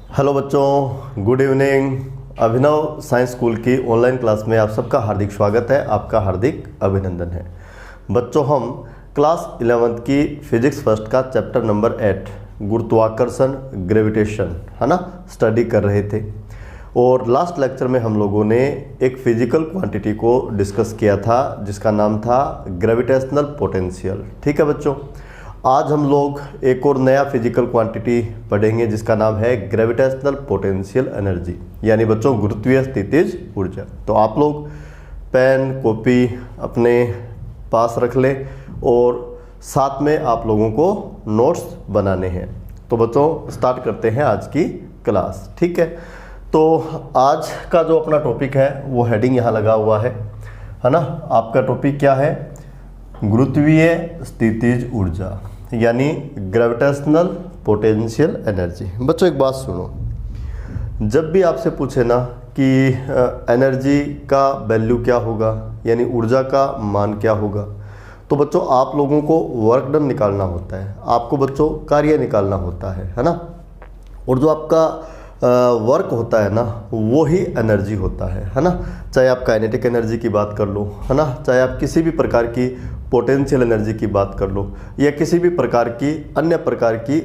Hello बच्चों, good evening. अभिनव science school की online class में आप सबका हार्दिक स्वागत है, आपका हार्दिक अभिनंदन है। बच्चों, हम क्लास 11th की फिजिक्स फर्स्ट का चैप्टर नंबर 8 गुरुत्वाकर्षण ग्रेविटेशन है ना स्टडी कर रहे थे। और लास्ट लेक्चर में हम लोगों ने एक फिजिकल क्वांटिटी को डिस्कस किया था जिसका नाम था ग्रेविटेशनल पोटेंशियल। ठीक है बच्चों, आज हम लोग एक और नया फिजिकल क्वांटिटी पढ़ेंगे जिसका नाम है ग्रेविटेशनल पोटेंशियल एनर्जी, यानी बच्चों गुरुत्वीय स्थितिज ऊर्जा। तो आप लोग पेन कॉपी अपने पास रख लें और साथ में आप लोगों को नोट्स बनाने हैं। तो बच्चों स्टार्ट करते हैं आज की क्लास। ठीक है, तो आज का जो अपना टॉपिक है वो हेडिंग यहाँ लगा हुआ है ना। आपका टॉपिक क्या है? गुरुत्वीय स्थितिज ऊर्जा यानी ग्रेविटेशनल पोटेंशियल एनर्जी। बच्चों एक बात सुनो, जब भी आपसे पूछे ना कि एनर्जी का वैल्यू क्या होगा यानी ऊर्जा का मान क्या होगा, तो बच्चों आप लोगों को वर्क डन निकालना होता है, आपको बच्चों कार्य निकालना होता है ना। और जो आपका वर्क होता है ना वो ही एनर्जी होता है ना। चाहे आप काइनेटिक एनर्जी की बात कर लो है ना, चाहे आप किसी भी प्रकार की पोटेंशियल एनर्जी की बात कर लो या किसी भी प्रकार की अन्य प्रकार की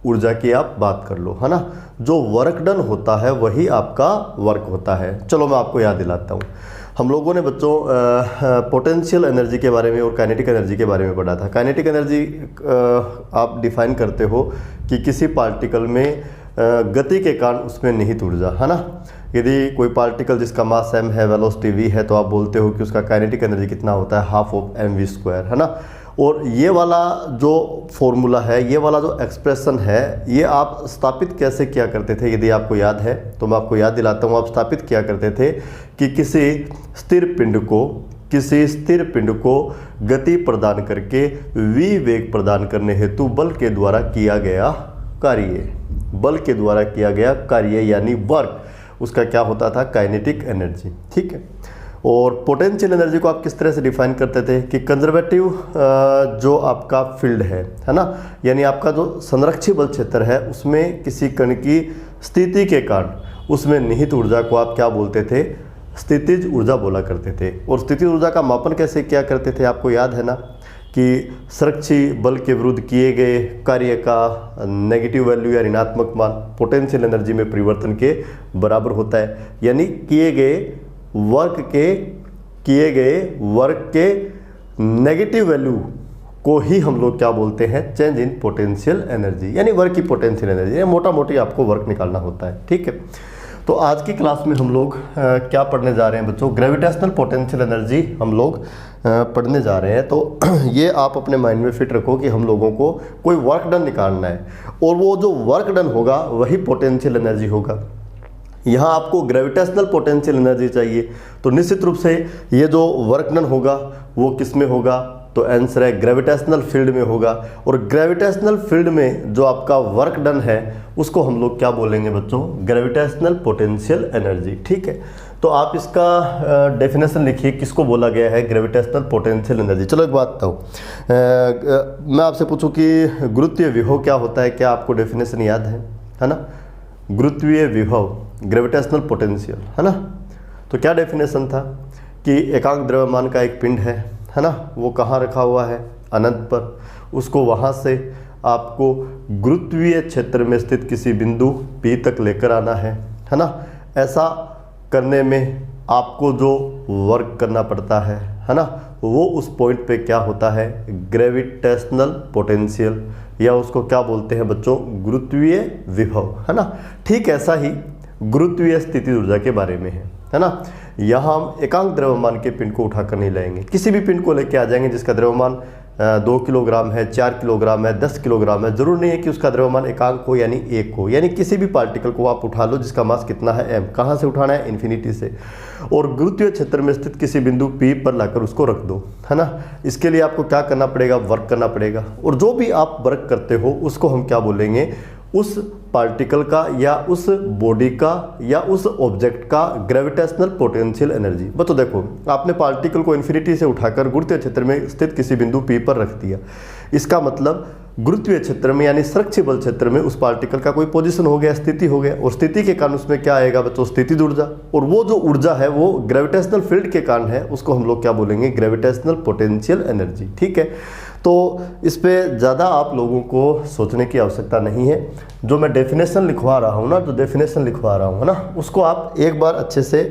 ऊर्जा की आप बात कर लो है ना, जो वर्क डन होता है वही आपका वर्क होता है। चलो मैं आपको याद दिलाता हूँ। हम लोगों ने बच्चों पोटेंशियल एनर्जी के बारे में और काइनेटिक एनर्जी के बारे में पढ़ा था। काइनेटिक एनर्जी आप डिफाइन करते हो कि किसी पार्टिकल में गति के कारण उसमें निहित ऊर्जा है ना। यदि कोई पार्टिकल जिसका मास m है, वेलोसिटी v है, तो आप बोलते हो कि उसका काइनेटिक एनर्जी कितना होता है, हाफ ऑफ mv² है ना। और ये वाला जो फॉर्मूला है, ये वाला जो एक्सप्रेशन है, ये आप स्थापित कैसे किया करते थे? यदि आपको याद है तो मैं आपको याद दिलाता हूँ। आप स्थापित किया करते थे कि किसी स्थिर पिंड को गति प्रदान करके v वेग प्रदान करने हेतु बल के द्वारा किया गया कार्य यानी वर्क, उसका क्या होता था? Kinetic energy. ठीक है। और पोटेंशियल एनर्जी को आप किस तरह से डिफाइन करते थे कि कंजर्वेटिव जो आपका फील्ड है ना, यानी आपका जो संरक्षित बल क्षेत्र है उसमें किसी कण की स्थिति के कारण उसमें निहित ऊर्जा को आप क्या बोलते थे? स्थितिज ऊर्जा बोला करते थे। और स्थितिज ऊर्जा का मापन कैसे किया करते थे? आपको याद है ना कि संरक्षित बल के विरुद्ध किए गए कार्य का नेगेटिव वैल्यू या ऋणात्मक मान पोटेंशियल एनर्जी में परिवर्तन के बराबर होता है, यानी किए गए वर्क के नेगेटिव वैल्यू को ही हम लोग क्या बोलते हैं? चेंज इन पोटेंशियल एनर्जी, यानी वर्क की पोटेंशियल एनर्जी। मोटा मोटी आपको वर्क निकालना होता है। ठीक है, तो आज की क्लास में हम लोग क्या पढ़ने जा रहे हैं बच्चों? ग्रेविटेशनल पोटेंशियल एनर्जी हम लोग पढ़ने जा रहे हैं। तो ये आप अपने माइंड में फिट रखो कि हम लोगों को कोई वर्क डन निकालना है और वो जो वर्क डन होगा वही पोटेंशियल एनर्जी होगा। यहाँ आपको ग्रेविटेशनल पोटेंशियल एनर्जी चाहिए, तो निश्चित रूप से ये जो वर्क डन होगा वो किस में होगा? तो आंसर है ग्रेविटेशनल फील्ड में होगा। और ग्रेविटेशनल फील्ड में जो आपका वर्क डन है उसको हम लोग क्या बोलेंगे बच्चों? Gravitational potential energy. ठीक है, तो आप इसका डेफिनेशन लिखिए, किसको बोला गया है ग्रेविटेशनल पोटेंशियल एनर्जी। चलो एक बात बताओ, मैं आपसे पूछूं कि गुरुत्वीय विभव क्या होता है? क्या आपको डेफिनेशन याद है ना? गुरुत्वीय विभव ग्रेविटेशनल पोटेंशियल है ना। तो क्या डेफिनेशन था कि एकांक द्रव्यमान का एक पिंड है ना, वो कहाँ रखा हुआ है? अनंत पर। उसको वहाँ से आपको गुरुत्वीय क्षेत्र में स्थित किसी बिंदु P तक लेकर आना है ना। ऐसा करने में आपको जो वर्क करना पड़ता है ना, वो उस पॉइंट पे क्या होता है? ग्रेविटेशनल पोटेंशियल, या उसको क्या बोलते हैं बच्चों? गुरुत्वीय विभव है ना। ठीक ऐसा ही गुरुत्वीय स्थिति ऊर्जा के बारे में है ना। यहाँ हम एकांक द्रव्यमान के पिंड को उठाकर नहीं लाएंगे, किसी भी पिंड को लेके आ जाएंगे जिसका द्रव्यमान 2 किलोग्राम है, 4 किलोग्राम है, 10 किलोग्राम है। जरूर नहीं है कि उसका द्रव्यमान एकांक हो यानी 1 हो, यानी किसी भी पार्टिकल को आप उठा लो जिसका मास कितना है? m। कहाँ से उठाना है? इन्फिनिटी से। और गुरुत्वीय क्षेत्र में स्थित किसी बिंदु P पर लाकर उसको रख दो है ना। इसके लिए आपको क्या करना पड़ेगा? वर्क करना पड़ेगा। और जो भी आप वर्क करते हो उसको हम क्या बोलेंगे? उस पार्टिकल का या उस बॉडी का या उस ऑब्जेक्ट का ग्रेविटेशनल पोटेंशियल एनर्जी। बच्चों देखो, आपने पार्टिकल को इन्फिनिटी से उठाकर गुरुत्वीय क्षेत्र में स्थित किसी बिंदु P पर रख दिया। इसका मतलब गुरुत्वीय क्षेत्र में यानी संरक्षित बल क्षेत्र में उस पार्टिकल का कोई पोजीशन हो गया, स्थिति हो गया, और स्थिति के कारण उसमें क्या आएगा बच्चों, स्थितिज ऊर्जा। और वो जो ऊर्जा है वो ग्रेविटेशनल फील्ड के कारण है, उसको हम लोग क्या बोलेंगे, ग्रेविटेशनल पोटेंशियल एनर्जी। ठीक है, तो इस पे ज़्यादा आप लोगों को सोचने की आवश्यकता नहीं है। जो मैं डेफिनेशन लिखवा रहा हूँ ना, जो डेफिनेशन लिखवा रहा हूँ है ना, उसको आप एक बार अच्छे से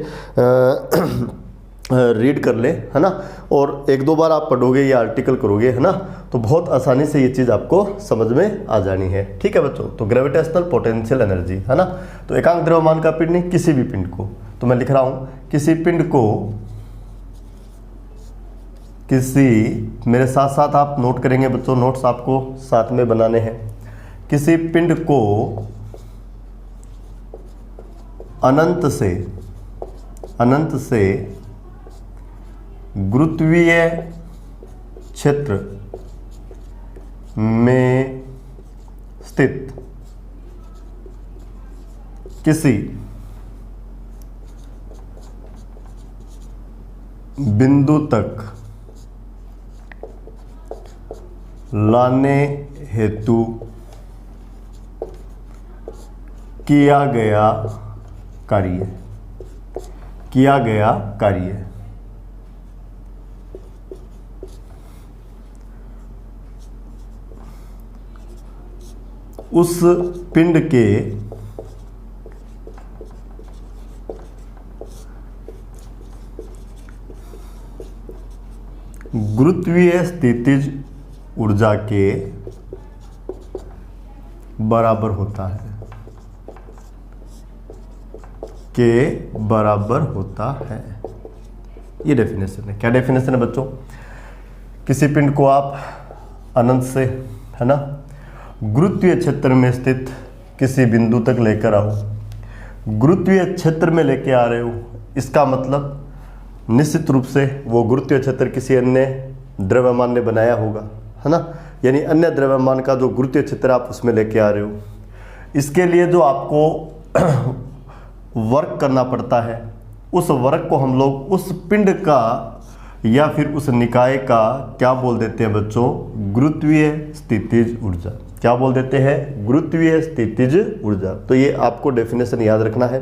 रीड कर ले, है ना, और एक दो बार आप पढ़ोगे या आर्टिकल करोगे, है ना, तो बहुत आसानी से ये चीज़ आपको समझ में आ जानी है। ठीक है बच्चों, तो ग्रेविटेशनल पोटेंशियल एनर्जी, है ना, तो एकांक द्रव्यमान का पिंड नहीं, किसी भी पिंड को, तो मैं लिख रहा हूँ किसी पिंड को, किसी, मेरे साथ साथ आप नोट करेंगे बच्चों, नोट्स आपको साथ में बनाने हैं। किसी पिंड को अनंत से गुरुत्वीय क्षेत्र में स्थित किसी बिंदु तक लाने हेतु किया गया कार्य उस पिंड के गुरुत्वीय स्थितिज ऊर्जा के बराबर होता है, ये डेफिनेशन है। क्या डेफिनेशन है बच्चों, किसी पिंड को आप अनंत से, है ना, गुरुत्वीय क्षेत्र में स्थित किसी बिंदु तक लेकर आओ। गुरुत्वीय क्षेत्र में लेके आ रहे हो, इसका मतलब निश्चित रूप से वो गुरुत्वीय क्षेत्र किसी अन्य द्रव्यमान ने बनाया होगा, है ना, यानी अन्य द्रव्यमान का जो गुरुत्वीय क्षेत्र आप उसमें लेके आ रहे हो। इसके लिए जो आपको वर्क करना पड़ता है, उस वर्क को हम लोग उस पिंड का या फिर उस निकाय का क्या बोल देते हैं बच्चों, गुरुत्वीय स्थितिज ऊर्जा। क्या बोल देते हैं, गुरुत्वीय स्थितिज ऊर्जा। तो ये आपको डेफिनेशन याद रखना है।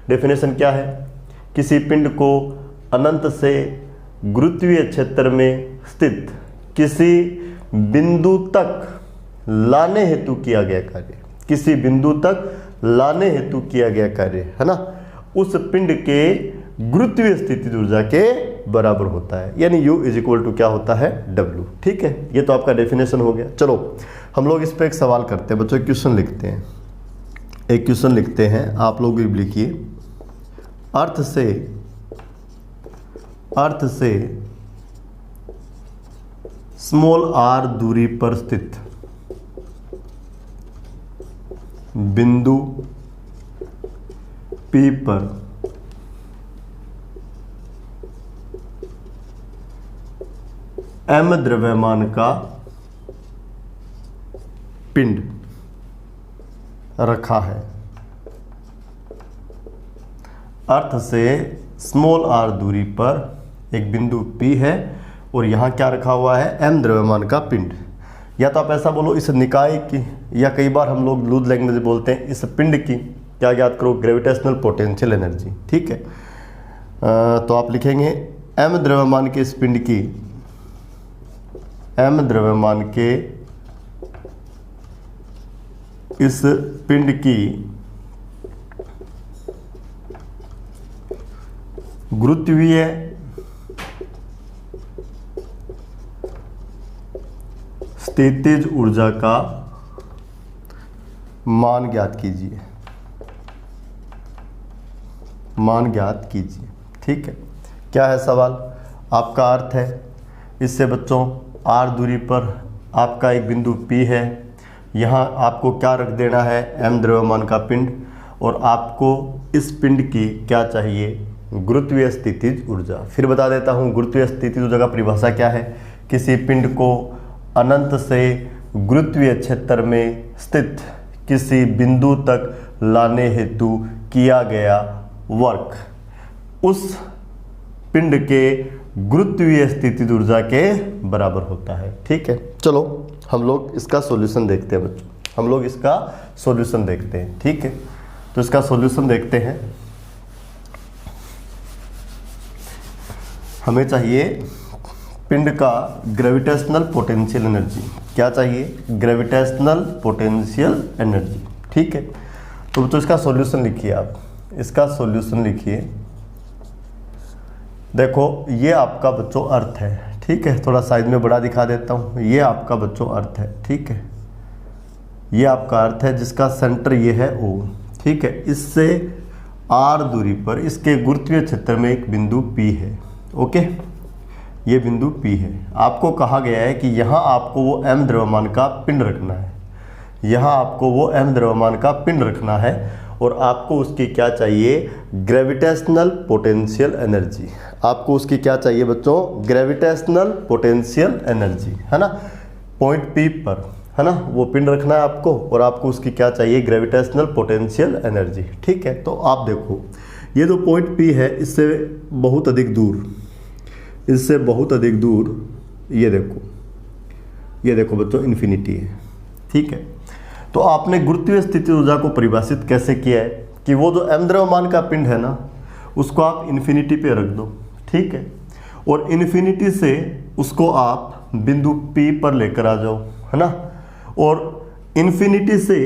डेफिनेशन क्या है, किसी पिंड को अनंत से गुरुत्वीय क्षेत्र में स्थित किसी बिंदु तक लाने हेतु किया गया कार्य, किसी बिंदु तक लाने हेतु किया गया कार्य, है ना, उस पिंड के गुरुत्वीय स्थितिज ऊर्जा के बराबर होता है, यानी U इज इक्वल टू क्या होता है, W। ठीक है, ये तो आपका डेफिनेशन हो गया। चलो हम लोग इस पर एक सवाल करते हैं बच्चों, एक क्वेश्चन लिखते हैं, एक क्वेश्चन लिखते हैं, आप लोग भी लिखिए। अर्थ से स्मॉल r दूरी पर स्थित बिंदु P पर m द्रव्यमान का पिंड रखा है। अर्थ से स्मॉल r दूरी पर एक बिंदु P है और यहाँ क्या रखा हुआ है, m द्रव्यमान का पिंड। या तो आप ऐसा बोलो इस निकाय की, या कई बार हम लोग लूज लैंग्वेज बोलते हैं इस पिंड की क्या याद करो, ग्रेविटेशनल पोटेंशियल एनर्जी। ठीक है, तो आप लिखेंगे m द्रव्यमान के इस पिंड की, m द्रव्यमान के इस पिंड की गुरुत्वीय स्थितिज ऊर्जा का मान ज्ञात कीजिए, मान ज्ञात कीजिए। ठीक है, क्या है सवाल, आपका अर्थ है, इससे बच्चों r दूरी पर आपका एक बिंदु P है, यहाँ आपको क्या रख देना है, m द्रव्यमान का पिंड, और आपको इस पिंड की क्या चाहिए, गुरुत्वीय स्थितिज ऊर्जा। फिर बता देता हूँ गुरुत्वीय स्थितिज ऊर्जा का परिभाषा क्या है, किसी पिंड को अनंत से गुरुत्वीय क्षेत्र में स्थित किसी बिंदु तक लाने हेतु किया गया वर्क उस पिंड के गुरुत्वीय स्थिति ऊर्जा के बराबर होता है। ठीक है, चलो हम लोग इसका सॉल्यूशन देखते हैं बच्चों, हम लोग इसका सॉल्यूशन देखते हैं। ठीक है, तो इसका सॉल्यूशन देखते हैं। हमें चाहिए पिंड का ग्रेविटेशनल पोटेंशियल एनर्जी। क्या चाहिए? Gravitational potential energy. ठीक है, तो बच्चों इसका सॉल्यूशन लिखिए आप, इसका सॉल्यूशन लिखिए। देखो ये आपका बच्चों अर्थ है। ठीक है, थोड़ा साइज में बड़ा दिखा देता हूँ। ये आपका बच्चों अर्थ है। ठीक है, ये आपका अर्थ है जिसका सेंटर ये है O। ठीक है, इससे r दूरी पर इसके गुरुत्वीय क्षेत्र में एक बिंदु P है। ओके, ये बिंदु P है। आपको कहा गया है कि यहाँ आपको वो m द्रव्यमान का पिंड रखना है, यहाँ आपको वो m द्रव्यमान का पिंड रखना है और आपको उसकी क्या चाहिए? Gravitational potential energy. आपको उसकी क्या चाहिए बच्चों? ग्रेविटेशनल पोटेंशियल एनर्जी, है ना। पॉइंट P पर, है ना, वो पिंड रखना है आपको और आपको उसकी क्या चाहिए? Gravitational potential energy. ठीक है, तो आप देखो ये जो पॉइंट P है इससे बहुत अधिक दूर, इससे बहुत अधिक दूर ये देखो बच्चों इन्फिनिटी है। ठीक है, तो आपने गुरुत्वीय स्थिति ऊर्जा को परिभाषित कैसे किया है कि वो जो m द्रव्यमान का पिंड है ना उसको आप इन्फिनिटी पे रख दो। ठीक है, और इन्फिनिटी से उसको आप बिंदु P पर लेकर आ जाओ, है ना, और इन्फिनिटी से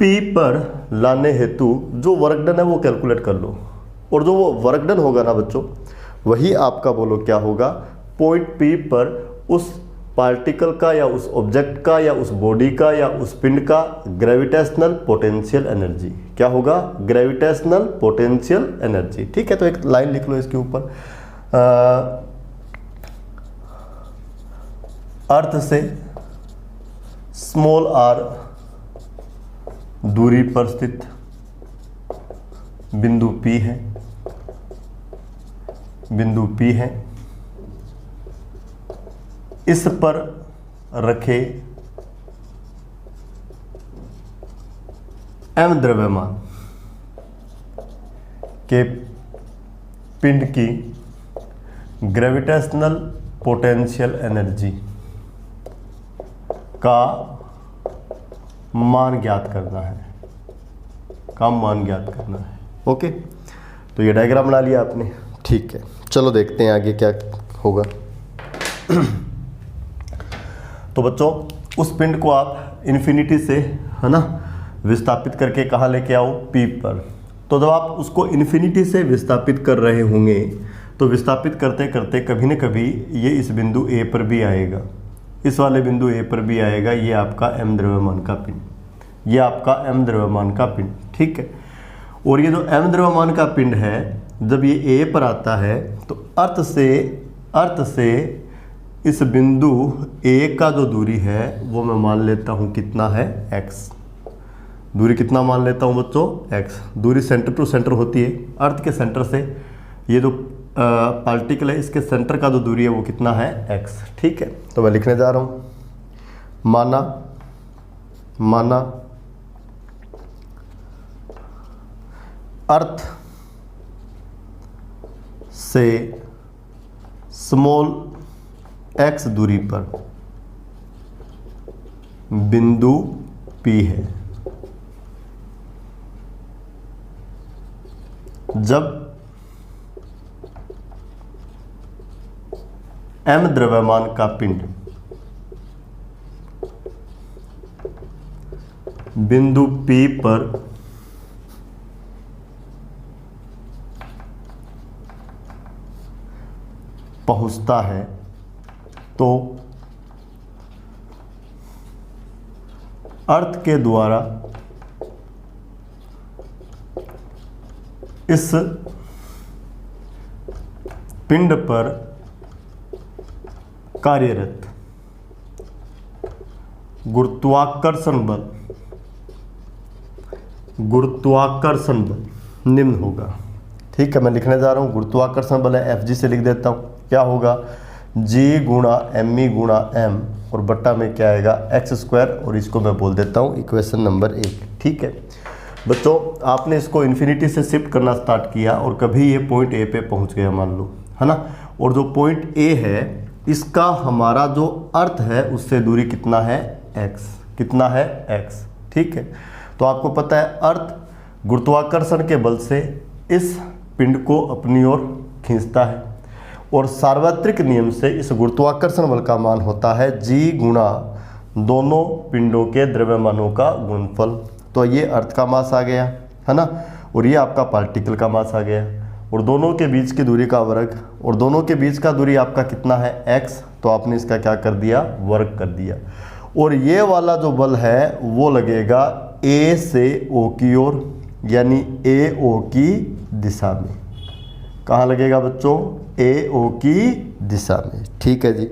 P पर लाने हेतु जो वर्क डन है वो कैलकुलेट कर लो और जो वो वर्क डन होगा ना बच्चों वही आपका बोलो क्या होगा? पॉइंट P पर उस पार्टिकल का या उस ऑब्जेक्ट का या उस बॉडी का या उस पिंड का ग्रेविटेशनल पोटेंशियल एनर्जी। क्या होगा? Gravitational potential energy. ठीक है, तो एक लाइन लिख लो इसके ऊपर। अर्थ से स्मॉल r दूरी पर स्थित बिंदु P है, बिंदु P है, इस पर रखे m द्रव्यमान के पिंड की ग्रेविटेशनल पोटेंशियल एनर्जी का मान ज्ञात करना है, का मान ज्ञात करना है। ओके, तो ये डायग्राम बना लिया आपने। ठीक है, चलो देखते हैं आगे क्या होगा। तो बच्चों उस पिंड को आप इन्फिनिटी से, है ना, विस्थापित करके कहाँ लेके आओ? P पर। तो जब आप उसको इन्फिनिटी से विस्थापित कर रहे होंगे तो विस्थापित करते करते कभी न कभी ये इस बिंदु A पर भी आएगा, इस वाले बिंदु A पर भी आएगा। ये आपका m द्रव्यमान का पिंड, ये आपका m द्रव्यमान का पिंड। ठीक है, और ये जो m द्रव्यमान का पिंड है जब ये A पर आता है तो अर्थ से इस बिंदु A का जो दूरी है वो मैं मान लेता हूँ कितना है? x। दूरी कितना मान लेता हूँ बच्चों? x। दूरी सेंटर टू सेंटर होती है। अर्थ के सेंटर से ये जो पार्टिकल है इसके सेंटर का जो दूरी है वो कितना है? x। ठीक है, तो मैं लिखने जा रहा हूँ, माना अर्थ से स्मॉल x दूरी पर बिंदु P है। जब m द्रव्यमान का पिंड बिंदु P पर पहुंचता है तो अर्थ के द्वारा इस पिंड पर कार्यरत गुरुत्वाकर्षण बल निम्न होगा। ठीक है, मैं लिखने जा रहा हूँ गुरुत्वाकर्षण बल है, Fg से लिख देता हूँ। क्या होगा? जी गुणा एम ई गुणा एम और बट्टा में क्या आएगा एक्स स्क्वायर, और इसको मैं बोल देता हूँ इक्वेशन नंबर 1। ठीक है बच्चों, आपने इसको इन्फिनिटी से शिफ्ट करना स्टार्ट किया और कभी ये पॉइंट ए पे पहुँच गया मान लो, है ना। और जो पॉइंट ए है इसका हमारा जो अर्थ है उससे दूरी कितना है x, कितना है x। ठीक है, तो आपको पता है अर्थ गुरुत्वाकर्षण के बल से इस पिंड को अपनी ओर खींचता है और सार्वत्रिक नियम से इस गुरुत्वाकर्षण बल का मान होता है g गुणा दोनों पिंडों के द्रव्यमानों का गुणनफल। तो ये अर्थ का मास आ गया, है ना, और ये आपका पार्टिकल का मास आ गया, और दोनों के बीच की दूरी का वर्ग, और दोनों के बीच का दूरी आपका कितना है x, तो आपने इसका क्या कर दिया, वर्ग कर दिया। और ये वाला जो बल है वो लगेगा A से O की ओर, यानी AO की दिशा में। कहाँ लगेगा बच्चों, AO की दिशा में। ठीक है जी,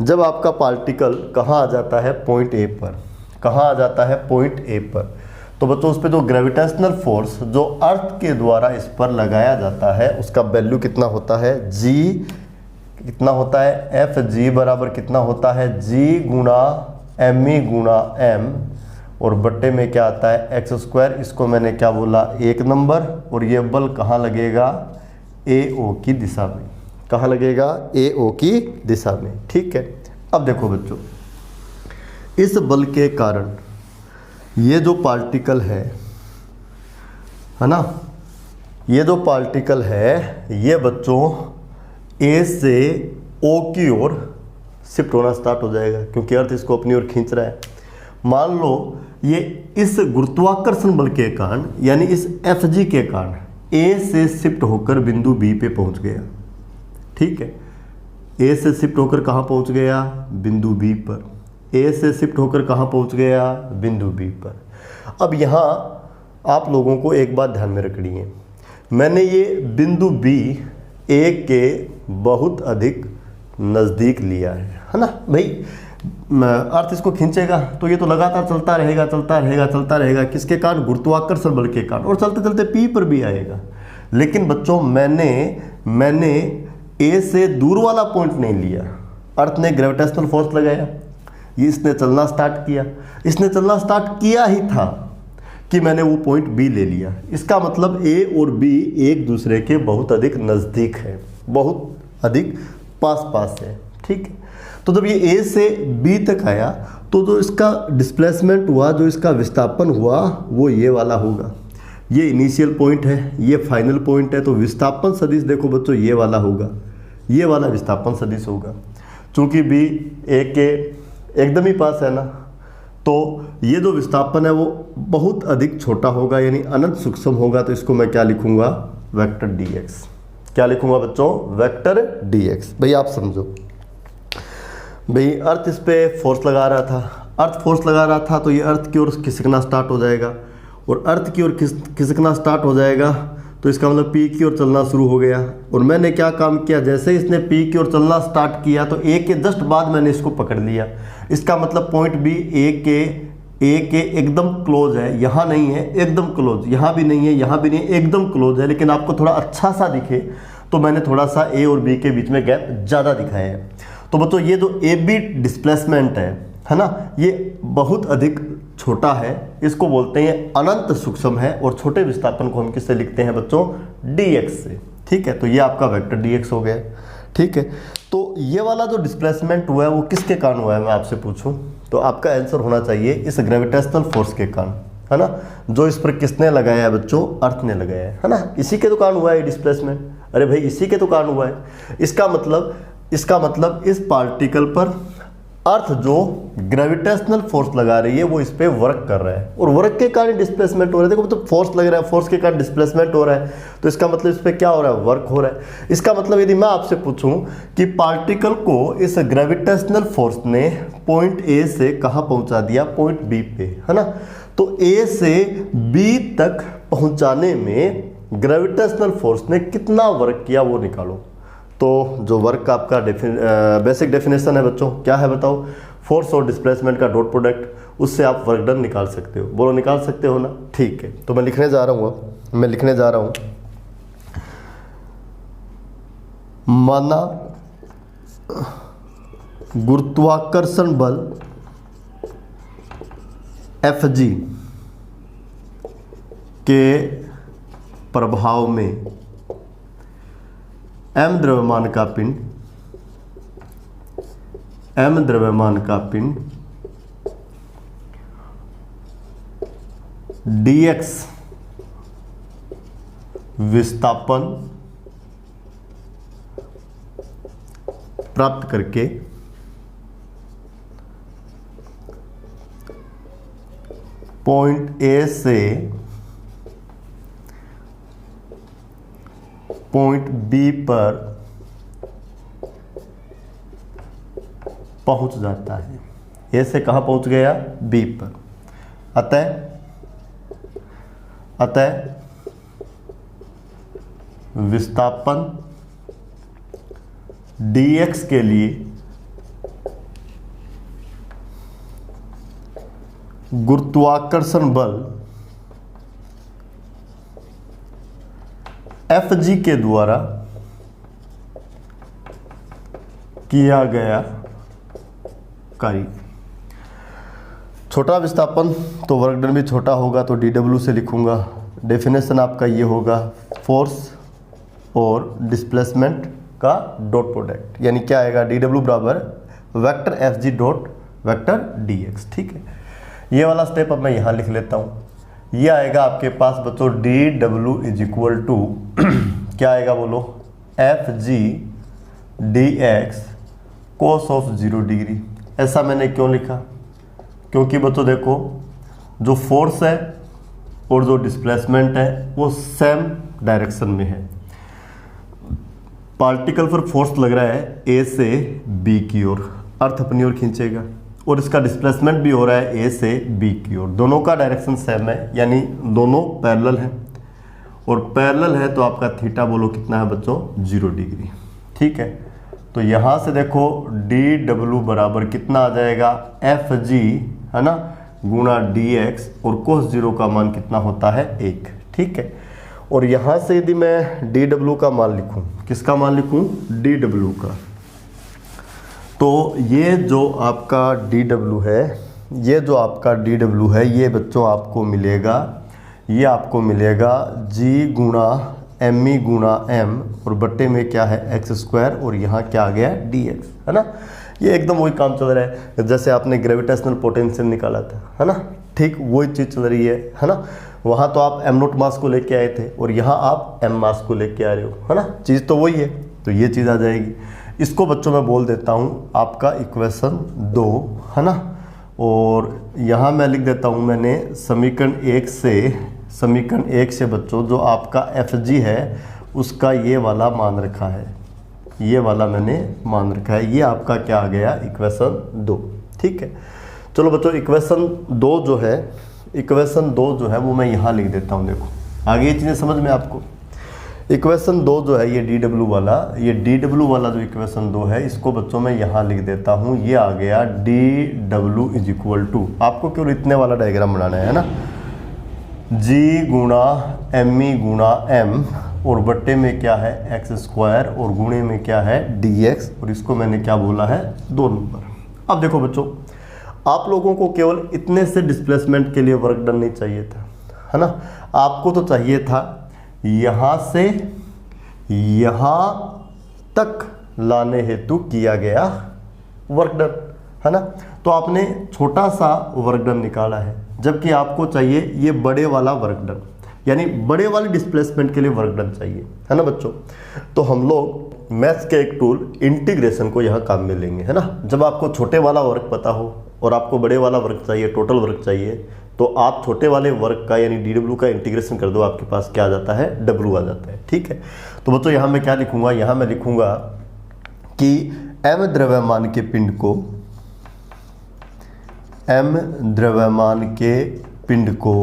जब आपका पार्टिकल कहाँ आ जाता है, पॉइंट A पर, कहाँ आ जाता है, पॉइंट A पर, तो बच्चों उस पर जो ग्रेविटेशनल फोर्स जो अर्थ के द्वारा इस पर लगाया जाता है उसका वैल्यू कितना होता है, G कितना होता है, Fg बराबर कितना होता है, G गुणा एम ई गुणा एम, और बट्टे में क्या आता है एक्स स्क्वायर। इसको मैंने क्या बोला, 1 नंबर, और ये बल कहाँ लगेगा, AO की दिशा में। कहाँ लगेगा, AO की दिशा में। ठीक है, अब देखो बच्चों, इस बल के कारण ये जो पार्टिकल है ना, ये जो पार्टिकल है ये बच्चों A से O की ओर शिफ्ट होना स्टार्ट हो जाएगा, क्योंकि अर्थ इसको अपनी ओर खींच रहा है। मान लो ये इस गुरुत्वाकर्षण बल के कारण, यानी इस Fg के कारण A से शिफ्ट होकर बिंदु B पे पहुंच गया। ठीक है, A से शिफ्ट होकर कहाँ पहुंच गया, बिंदु B पर। A से शिफ्ट होकर कहाँ पहुंच गया, बिंदु B पर। अब यहाँ आप लोगों को एक बात ध्यान में रखनी है, मैंने ये बिंदु B A के बहुत अधिक नज़दीक लिया है ना भाई। अर्थ इसको खींचेगा तो ये तो लगातार चलता रहेगा चलता रहेगा चलता रहेगा, किसके कारण, गुरुत्वाकर्षण बल के कारण, और चलते चलते P पर भी आएगा। लेकिन बच्चों मैंने A से दूर वाला पॉइंट नहीं लिया, अर्थ ने ग्रेविटेशनल फोर्स लगाया, ये इसने चलना स्टार्ट किया, इसने चलना स्टार्ट किया ही था कि मैंने वो पॉइंट B ले लिया। इसका मतलब A और B एक दूसरे के बहुत अधिक नज़दीक है, बहुत अधिक पास पास है। ठीक है, तो जब ये A से B तक आया तो जो इसका डिस्प्लेसमेंट हुआ, जो इसका विस्थापन हुआ, वो ये वाला होगा। ये इनिशियल पॉइंट है, ये फाइनल पॉइंट है, तो विस्थापन सदिश देखो बच्चों ये वाला होगा, ये वाला विस्थापन सदिश होगा। चूँकि B A के एकदम ही पास है ना, तो ये जो विस्थापन है वो बहुत अधिक छोटा होगा, यानी अनंत सूक्ष्म होगा। तो इसको मैं क्या लिखूंगा, वेक्टर dx। क्या लिखूंगा बच्चों, वेक्टर dx। भाई आप समझो, भाई अर्थ इस पे फोर्स लगा रहा था, अर्थ फोर्स लगा रहा था, तो ये अर्थ की ओर खिसकना स्टार्ट हो जाएगा, और अर्थ की ओर खिसकना स्टार्ट हो जाएगा तो इसका मतलब P की ओर चलना शुरू हो गया। और मैंने क्या काम किया, जैसे इसने P की ओर चलना स्टार्ट किया तो A के जस्ट बाद मैंने इसको पकड़ लिया। इसका मतलब पॉइंट B A के एकदम क्लोज है, यहाँ नहीं है, एकदम क्लोज, यहाँ भी नहीं है, यहाँ भी नहीं है, एकदम क्लोज है। लेकिन आपको थोड़ा अच्छा सा दिखे तो मैंने थोड़ा सा A और B के बीच में गैप ज़्यादा दिखाया है। तो बच्चों ये जो AB डिस्प्लेसमेंट है ना, ये बहुत अधिक छोटा है, इसको बोलते हैं अनंत सूक्ष्म है, और छोटे विस्थापन को हम किससे लिखते हैं बच्चों, dx से। ठीक है, तो ये आपका वेक्टर dx हो गया। ठीक है, तो ये वाला जो डिस्प्लेसमेंट हुआ है वो किसके कारण हुआ है, मैं आपसे पूछूं तो आपका आंसर होना चाहिए इस ग्रेविटेशनल फोर्स के कारण, है ना। जो इस पर किसने लगाया है बच्चों, अर्थ ने लगाया है ना, इसी के तो कारण हुआ है डिस्प्लेसमेंट। अरे भाई इसी के तो कारण हुआ है। इसका मतलब इस पार्टिकल पर अर्थ जो ग्रेविटेशनल फोर्स लगा रही है वो इस पे वर्क कर रहा है, और वर्क के कारण डिस्प्लेसमेंट हो रहा है। देखो तो फोर्स लग रहा है, फोर्स के कारण डिस्प्लेसमेंट हो रहा है, तो इसका मतलब इस पे क्या हो रहा है, वर्क हो रहा है। इसका मतलब यदि मैं आपसे पूछूं कि पार्टिकल को इस ग्रेविटेशनल फोर्स ने पॉइंट A से कहाँ पहुंचा दिया, पॉइंट B पे, है ना। तो A से B तक पहुंचाने में ग्रेविटेशनल फोर्स ने कितना वर्क किया वो निकालो। तो जो वर्क का आपका बेसिक डेफिनेशन है बच्चों, क्या है बताओ, फोर्स और डिस्प्लेसमेंट का डॉट प्रोडक्ट, उससे आप वर्क डन निकाल सकते हो। बोलो निकाल सकते हो ना। ठीक है, तो मैं लिखने जा रहा हूँ माना गुरुत्वाकर्षण बल Fg के प्रभाव में m द्रव्यमान का पिंड dx विस्थापन प्राप्त करके पॉइंट ए से पॉइंट बी पर पहुंच जाता है। ए से कहां पहुंच गया? बी पर। अतः विस्थापन dx के लिए गुरुत्वाकर्षण बल Fg के द्वारा किया गया कार्य। छोटा विस्थापन तो वर्क डन भी छोटा होगा, तो dw से लिखूंगा। डेफिनेशन आपका ये होगा, फोर्स और डिस्प्लेसमेंट का डॉट प्रोडक्ट, यानी क्या आएगा? dw बराबर vector Fg dot vector dx। ठीक है, ये वाला स्टेप अब मैं यहाँ लिख लेता हूँ। ये आएगा आपके पास बच्चों dw इज इक्वल टू क्या आएगा बोलो? Fg dx cos of 0 degree. ऐसा मैंने क्यों लिखा? क्योंकि बच्चों देखो, जो फोर्स है और जो डिस्प्लेसमेंट है वो सेम डायरेक्शन में है। पार्टिकल पर फोर्स लग रहा है ए से बी की ओर, अर्थ अपनी ओर खींचेगा, और इसका डिस्प्लेसमेंट भी हो रहा है ए से बी की ओर। दोनों का डायरेक्शन सेम है, यानी दोनों पैरेलल हैं, और पैरेलल है तो आपका थीटा बोलो कितना है बच्चों? 0 डिग्री। ठीक है, तो यहाँ से देखो dw बराबर कितना आ जाएगा? Fg है ना, गुणा dx, और cos 0 का मान कितना होता है? 1। ठीक है, और यहाँ से यदि मैं dw का मान लिखूँ, किसका मान लिखूँ? dw का, तो ये जो आपका dw है, ये जो आपका dw है, ये बच्चों आपको मिलेगा, ये आपको मिलेगा g गुणा mi गुणा m, और बट्टे में क्या है? x स्क्वायर, और यहाँ क्या आ गया? dx, है ना। ये एकदम वही काम चल रहा है जैसे आपने ग्रेविटेशनल पोटेंशियल निकाला था, है ना। ठीक वही चीज़ चल रही है ना। वहाँ तो आप m नोट मास को लेके आए थे, और यहाँ आप m मास को लेके आ रहे हो, है ना। चीज़ तो वही है, तो ये चीज़ आ जाएगी। इसको बच्चों मैं बोल देता हूँ आपका इक्वेशन 2, है ना। और यहाँ मैं लिख देता हूँ मैंने समीकरण 1 से बच्चों जो आपका Fg है उसका ये वाला मान रखा है, ये वाला मैंने मान रखा है। ये आपका क्या आ गया? इक्वेशन 2। ठीक है, चलो बच्चों इक्वेशन 2 जो है वो मैं यहाँ लिख देता हूँ। देखो आगे ये चीज़ें समझ में आपको। इक्वेशन 2 जो है ये dw वाला जो इक्वेशन 2 है, इसको बच्चों मैं यहाँ लिख देता हूँ। ये आ गया dw इज इक्वल टू, आपको केवल इतने वाला डायग्राम बनाना है ना, g गुणा mi गुणा m, और बट्टे में क्या है? x स्क्वायर, और गुणे में क्या है? dx, और इसको मैंने क्या बोला है? 2 नंबर। अब देखो बच्चों, आप लोगों को केवल इतने से डिस्प्लेसमेंट के लिए वर्क डन नहीं चाहिए था, है ना। आपको तो चाहिए था यहाँ से यहाँ तक लाने हेतु किया गया वर्क डन, है ना। तो आपने छोटा सा वर्क डन निकाला है, जबकि आपको चाहिए ये बड़े वाला वर्क डन, यानी बड़े वाले डिस्प्लेसमेंट के लिए वर्क डन चाहिए, है ना बच्चों। तो हम लोग मैथ्स के एक टूल इंटीग्रेशन को यहाँ काम में लेंगे, है ना। जब आपको छोटे वाला वर्क पता हो और आपको बड़े वाला वर्क चाहिए, टोटल वर्क चाहिए, तो आप छोटे वाले वर्क का यानी dw का इंटीग्रेशन कर दो, आपके पास क्या आ जाता है? w आ जाता है। ठीक है, तो बच्चों यहाँ मैं क्या लिखूंगा? यहाँ मैं लिखूंगा कि m द्रव्यमान के पिंड को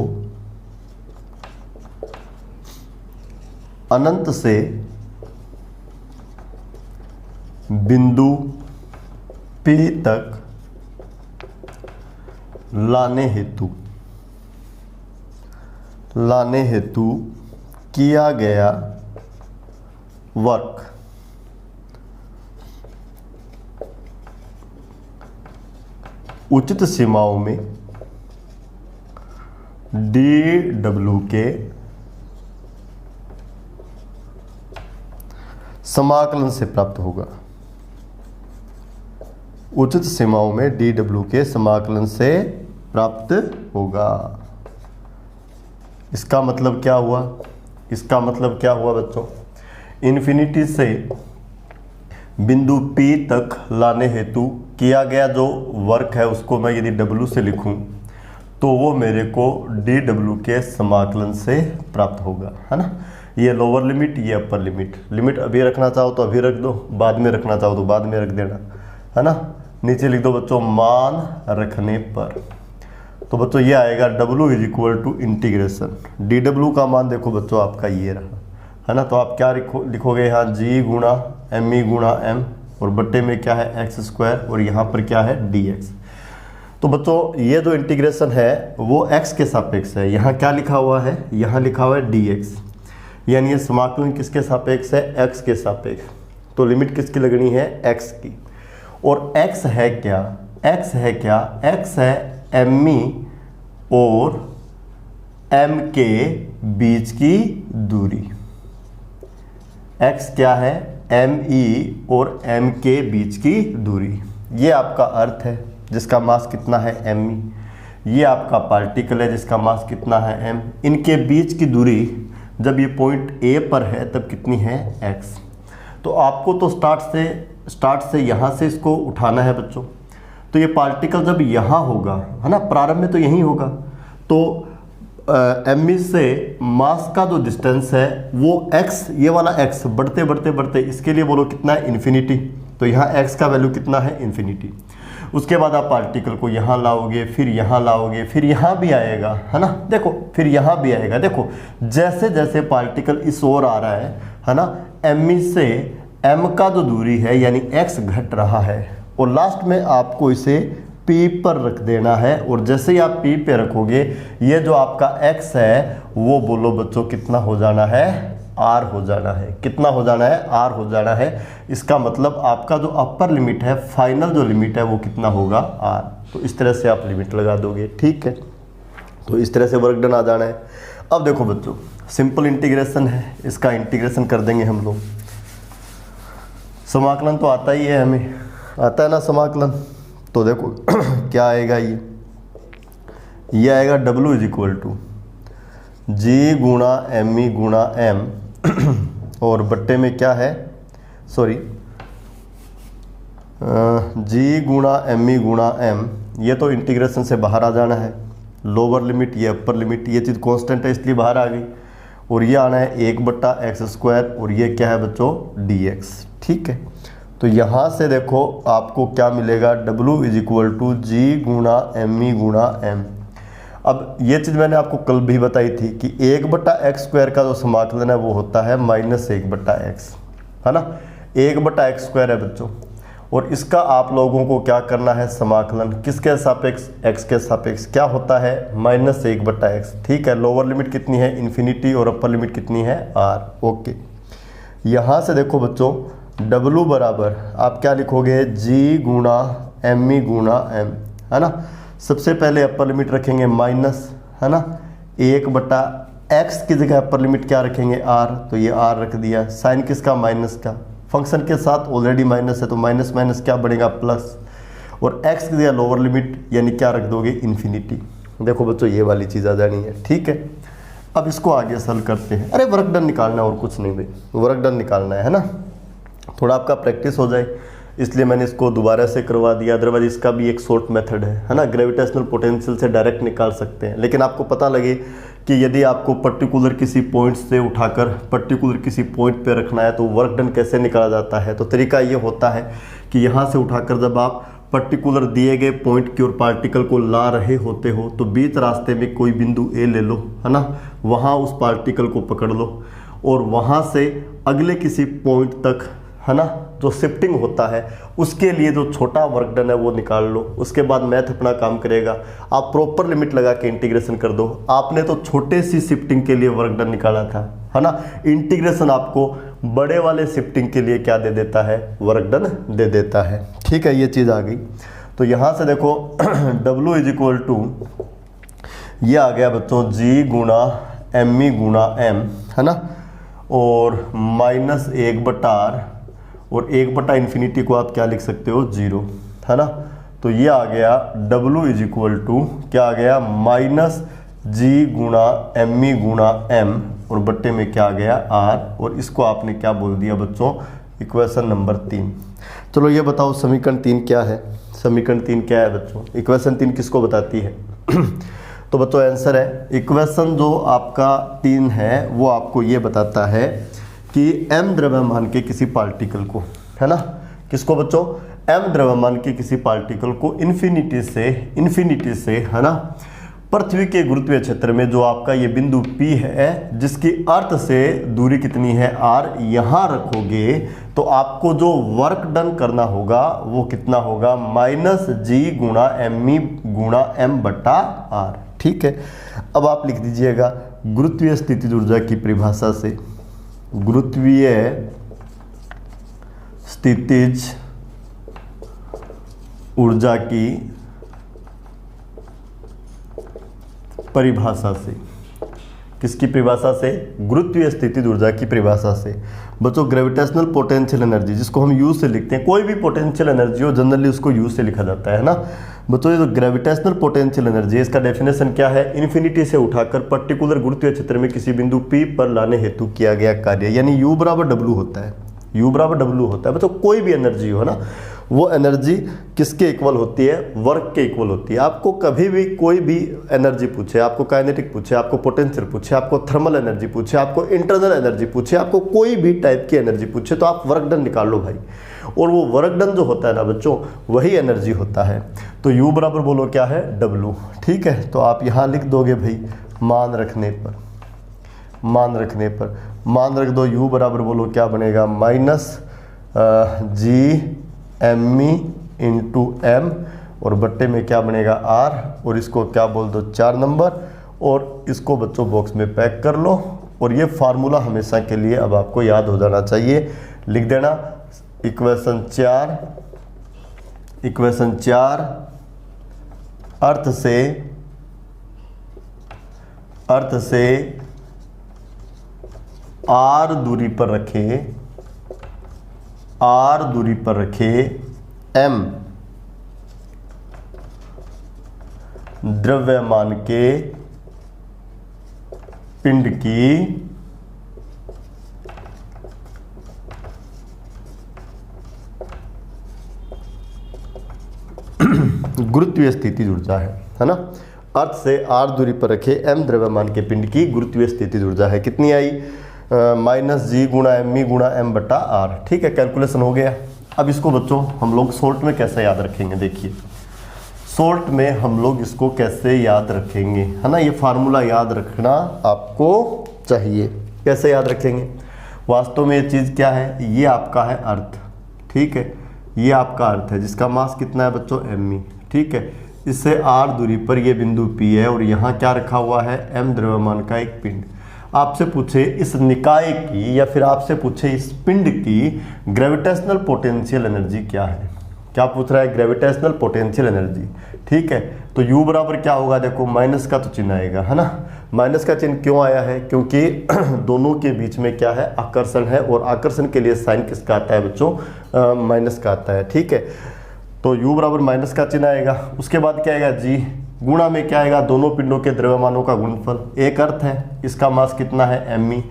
अनंत से बिंदु P तक लाने हेतु किया गया वर्क उचित सीमाओं में dw के समाकलन से प्राप्त होगा। उचित सीमाओं में dw के समाकलन से प्राप्त होगा। इसका मतलब क्या हुआ? इसका मतलब क्या हुआ बच्चों? इन्फिनिटी से बिंदु P तक लाने हेतु किया गया जो वर्क है उसको मैं यदि W से लिखूं तो वो मेरे को dw के समाकलन से प्राप्त होगा, है ना। ये लोअर लिमिट, ये अपर लिमिट। लिमिट अभी रखना चाहो तो अभी रख दो, बाद में रखना चाहो तो बाद में रख देना, है ना। नीचे लिख दो बच्चों मान रखने पर। तो बच्चों ये आएगा W is equal to integration dw का मान देखो बच्चों आपका ये रहा, है ना। तो आप क्या लिखोगे यहाँ g गुणा mi गुणा m और बट्टे में क्या है x स्क्वायर और यहाँ पर क्या है dx। तो बच्चों ये जो इंटीग्रेशन है वो x के सापेक्ष है। यहाँ क्या लिखा हुआ है? यहाँ लिखा हुआ है dx, यानी ये समाकलन किसके सापेक्ष है? x के सापेक्ष। तो लिमिट किसकी लगनी है? x की। और x है क्या? x है क्या? x है mi और m के बीच की दूरी। x क्या है? mi और m के बीच की दूरी। ये आपका अर्थ है जिसका मास कितना है? mi। ये आपका पार्टिकल है जिसका मास कितना है? m। इनके बीच की दूरी जब ये पॉइंट A पर है तब कितनी है? x। तो आपको तो स्टार्ट से यहाँ से इसको उठाना है बच्चों। तो ये पार्टिकल जब यहाँ होगा, है ना, प्रारंभ में तो यहीं होगा, तो mi से मास का जो डिस्टेंस है वो x, ये वाला x बढ़ते बढ़ते बढ़ते इसके लिए बोलो कितना है? इन्फिनिटी। तो यहाँ x का वैल्यू कितना है? इन्फिनिटी। उसके बाद आप पार्टिकल को यहाँ लाओगे, फिर यहाँ लाओगे, फिर यहाँ भी आएगा, है ना। देखो फिर यहाँ भी आएगा। देखो जैसे जैसे पार्टिकल इस ओर आ रहा है ना, mi से m का जो दूरी है यानी x घट रहा है और लास्ट में आपको इसे P पर रख देना है। और जैसे ही आप P पे रखोगे ये जो आपका x है वो बोलो बच्चों कितना हो जाना है? R हो जाना है। कितना हो जाना है? R हो जाना है। इसका मतलब आपका जो अपर लिमिट है, फाइनल जो लिमिट है वो कितना होगा? R। तो इस तरह से आप लिमिट लगा दोगे, ठीक है। तो इस तरह से वर्क डन आ जाना है। अब देखो बच्चों सिंपल इंटीग्रेशन है, इसका इंटीग्रेशन कर देंगे हम लोग। समाकलन तो आता ही है, हमें आता है ना समाकलन। तो देखो क्या आएगा? ये आएगा W इज इक्वल टू जी गुणा mi गुणा m और बट्टे में क्या है? सॉरी, जी गुणा mi गुणा m। ये तो इंटीग्रेशन से बाहर आ जाना है। लोअर लिमिट, ये अपर लिमिट, ये चीज़ कांस्टेंट है इसलिए बाहर आ गई। और ये आना है 1/x स्क्वायर और ये क्या है बच्चों? dx, ठीक है। तो यहाँ से देखो आपको क्या मिलेगा? W इज इक्वल टू जी गुणा mi गुणा m। अब ये चीज़ मैंने आपको कल भी बताई थी कि 1/x स्क्वायर का जो समाकलन है वो होता है -1/x, है ना। 1/x स्क्वायर है बच्चों और इसका आप लोगों को क्या करना है? समाकलन किसके सापेक्ष? x के सापेक्ष। क्या होता है? -1/x, ठीक है। लोअर लिमिट कितनी है? इन्फिनिटी और अपर लिमिट कितनी है? r। ओके, यहाँ से देखो बच्चों W बराबर आप क्या लिखोगे? g गुणा mi गुणा m, है ना। सबसे पहले अपर लिमिट रखेंगे माइनस, है ना। 1/x की जगह अपर लिमिट क्या रखेंगे? r। तो ये r रख दिया। साइन किसका? माइनस का। फंक्शन के साथ ऑलरेडी माइनस है तो माइनस माइनस क्या बढ़ेगा? प्लस। और x की जगह लोअर लिमिट यानी क्या रख दोगे? इन्फिनिटी। देखो बच्चों ये वाली चीज़ आ जानी है, ठीक है। अब इसको आगे सॉल्व करते हैं। अरे वर्क डन निकालना है और कुछ नहीं भाई, वर्क डन निकालना है ना। थोड़ा आपका प्रैक्टिस हो जाए इसलिए मैंने इसको दोबारा से करवा दिया। अदरवाइज इसका भी एक शॉर्ट मेथड है ना। ग्रेविटेशनल पोटेंशियल से डायरेक्ट निकाल सकते हैं, लेकिन आपको पता लगे कि यदि आपको पर्टिकुलर किसी पॉइंट से उठाकर पर्टिकुलर किसी पॉइंट पे रखना है तो वर्क डन कैसे निकाला जाता है। तो तरीका ये होता है कि यहाँ से उठाकर जब आप पर्टिकुलर दिए गए पॉइंट की ओर पार्टिकल को ला रहे होते हो तो बीच रास्ते में कोई बिंदु ए ले लो, है ना। वहाँ उस पार्टिकल को पकड़ लो और वहाँ से अगले किसी पॉइंट तक, है ना, जो शिफ्टिंग होता है उसके लिए जो छोटा वर्क डन है वो निकाल लो। उसके बाद मैथ अपना काम करेगा। आप प्रॉपर लिमिट लगा के इंटीग्रेशन कर दो। आपने तो छोटे सी शिफ्टिंग के लिए वर्क डन निकाला था, है ना। इंटीग्रेशन आपको बड़े वाले शिफ्टिंग के लिए क्या दे देता है? वर्क डन दे देता है, ठीक है। ये चीज़ आ गई। तो यहाँ से देखो W इज इक्वल टू ये आ गया बच्चों G गुणा एम ई गुणा M, है ना, और माइनस 1/r, और 1/, इन्फिनिटी को आप क्या लिख सकते हो 0, है ना। तो ये आ गया W इज इक्वल टू क्या आ गया माइनस G गुणा एम ई गुणा M, और बट्टे में क्या आ गया R, और इसको आपने क्या बोल दिया बच्चों, इक्वेशन नंबर 3। चलो ये बताओ समीकरण 3 क्या है। समीकरण 3 क्या है बच्चों, इक्वेशन 3 किसको बताती है? तो बच्चों आंसर है, इक्वेशन जो आपका 3 है वो आपको ये बताता है कि m द्रव्यमान के किसी पार्टिकल को, है ना, किसको बच्चों, m द्रव्यमान के किसी पार्टिकल को इन्फिनिटी से, है ना, पृथ्वी के गुरुत्वीय क्षेत्र में जो आपका ये बिंदु P है, जिसकी अर्थ से दूरी कितनी है r, यहाँ रखोगे तो आपको जो वर्क डन करना होगा वो कितना होगा, माइनस G गुणा एम ई गुणा M बटा R। ठीक है, अब आप लिख दीजिएगा गुरुत्वीय स्थितिज ऊर्जा की परिभाषा से, गुरुत्वीय स्थितिज ऊर्जा की परिभाषा से, किसकी परिभाषा से, गुरुत्वीय स्थितिज ऊर्जा की परिभाषा से। बच्चों ग्रेविटेशनल पोटेंशियल एनर्जी, जिसको हम यू से लिखते हैं, कोई भी पोटेंशियल एनर्जी हो जनरली उसको यू से लिखा जाता है ना बच्चों। ये जो ग्रेविटेशनल पोटेंशियल एनर्जी है, इसका डेफिनेशन क्या है, इन्फिनिटी से उठाकर पर्टिकुलर गुरुत्वीय क्षेत्र में किसी बिंदु P पर लाने हेतु किया गया कार्य, यानी U बराबर W होता है, U बराबर W होता है बच्चों। कोई भी एनर्जी हो ना, वो एनर्जी किसके इक्वल होती है, वर्क के इक्वल होती है। आपको कभी भी कोई भी एनर्जी पूछे, आपको काइनेटिक पूछे, आपको पोटेंशियल पूछे, आपको थर्मल एनर्जी पूछे, आपको इंटरनल एनर्जी पूछे, आपको कोई भी टाइप की एनर्जी पूछे, तो आप वर्क डन निकाल लो भाई, और वो वर्क डन जो होता है ना बच्चों, वही एनर्जी होता है। तो U बराबर बोलो क्या है, W। ठीक है, तो आप यहाँ लिख दोगे भाई, मान रखने पर मान रख दो, U बराबर बोलो क्या बनेगा, minus G M E into M, और बट्टे में क्या बनेगा R, और इसको क्या बोल दो 4 नंबर, और इसको बच्चों बॉक्स में पैक कर लो। और ये फार्मूला हमेशा के लिए अब आपको याद हो जाना चाहिए, लिख देना इक्वेशन 4 अर्थ से R दूरी पर रखे M द्रव्यमान के पिंड की गुरुत्वीय स्थितिज ऊर्जा है ना। अर्थ से R दूरी पर रखे M द्रव्यमान के पिंड की गुरुत्वीय स्थितिज ऊर्जा है, कितनी आई, माइनस G गुणा एम ई गुणा M बटा R। ठीक है, कैलकुलेशन हो गया। अब इसको बच्चों हम लोग शॉर्ट में कैसे याद रखेंगे, देखिए शॉर्ट में हम लोग इसको कैसे याद रखेंगे, है ना, ये फार्मूला याद रखना आपको चाहिए। कैसे याद रखेंगे, वास्तव में ये चीज़ क्या है, ये आपका है अर्थ, ठीक है, ये आपका अर्थ है जिसका मास कितना है बच्चों, एम। ठीक है, इससे R दूरी पर ये बिंदु P है, और यहाँ क्या रखा हुआ है, M द्रव्यमान का एक पिंड। आपसे पूछे इस निकाय की, या फिर आपसे पूछे इस पिंड की ग्रेविटेशनल पोटेंशियल एनर्जी क्या है, क्या पूछ रहा है, ग्रेविटेशनल पोटेंशियल एनर्जी। ठीक है, तो U बराबर क्या होगा, देखो माइनस का तो चिन्ह आएगा, है ना। माइनस का चिन्ह क्यों आया है, क्योंकि दोनों के बीच में क्या है, आकर्षण है, और आकर्षण के लिए साइन किसका आता है बच्चों, माइनस का आता है। ठीक है, तो U बराबर माइनस का चिन्ह आएगा। उसके बाद क्या आएगा, G गुणा में क्या आएगा, दोनों पिंडों के द्रव्यमानों का गुणनफल। एक अर्थ है, इसका मास कितना है, m,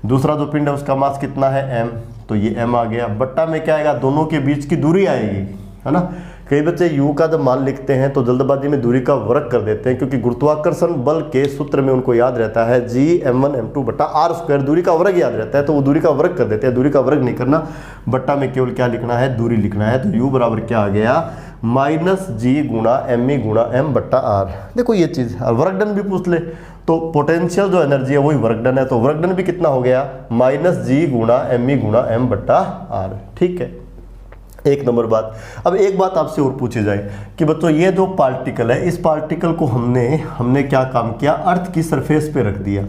दूसरा जो पिंड है उसका मास कितना है, m, तो ये m आ गया। बट्टा में क्या आएगा, दोनों के बीच की दूरी आएगी, है ना। कई बच्चे U का जब मान लिखते हैं तो जल्दबाजी में दूरी का वर्ग कर देते हैं, क्योंकि गुरुत्वाकर्षण बल के सूत्र में उनको याद रहता है G m1 m2 बटा r², दूरी का वर्ग याद रहता है, तो वो दूरी का वर्ग कर देते हैं। दूरी का वर्ग नहीं करना, बट्टा में केवल क्या लिखना है, दूरी लिखना है। तो U बराबर क्या आ गया, माइनस G गुणा एम ई गुणा M बट्टा R। देखो ये चीज़, वर्क डन भी पूछ ले तो पोटेंशियल जो एनर्जी है वही वर्क डन है, तो वर्क डन भी कितना हो गया, माइनस G गुणा एम ई गुणा M बट्टा R। ठीक है, एक नंबर बात। अब एक बात आपसे और पूछी जाए कि बच्चों ये जो पार्टिकल है, इस पार्टिकल को हमने क्या काम किया, अर्थ की सरफेस पे रख दिया।